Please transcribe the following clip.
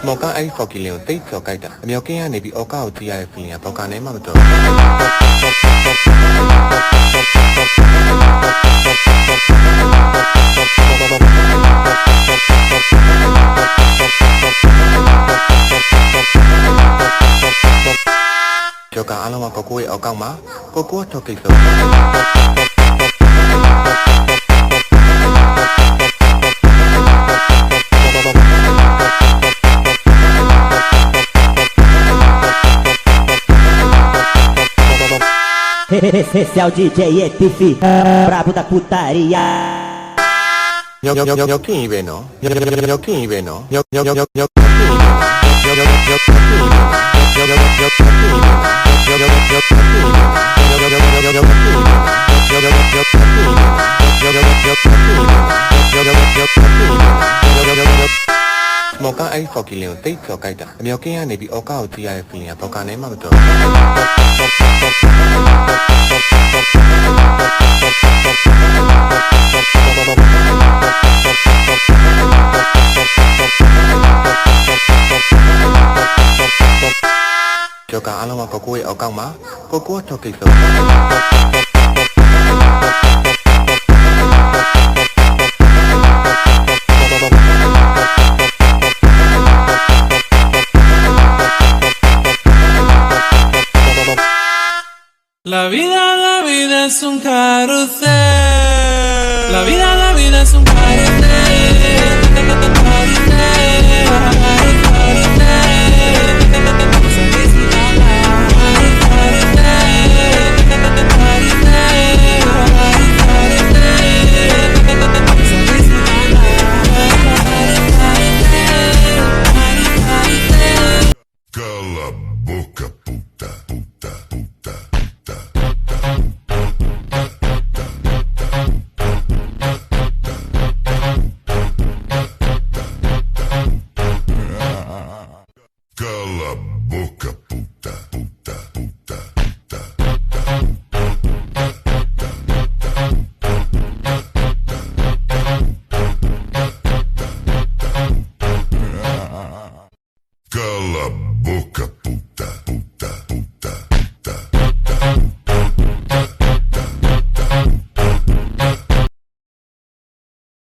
မော်ကအဲ့ဖော်ကီလင်ကိုတိတ်ကျော်ကြိုက်တာအမြောက်ကင်းကနေပြီးအော်ကာကိုကြည့်ရတဲ့ feeling ကဘောက်ကနေမှမတော်ကျော်ကအားလုံးကကိုကိုရဲ့အောက်ကောက်မှာကိုကိုထောက်ကိစ္စEsse é o DJ ETF Brabo da putariaမော်ကအဲ့ဖော်ကီလင်ကိုတိတ်ကျော်ကြိုက်တာအမြောက်ကင်းကနေပြီးအော်ကာကိုကြည့်ရတဲ့ feeling ကဘောက်ကနေမှမတော်ကျော်ကအားလုံးကကိုကိုရဲ့အောက်ကောက်မှာကိုကိုထောက်ကိစ္စLa vida es un carrusel. La vida es un carrusel.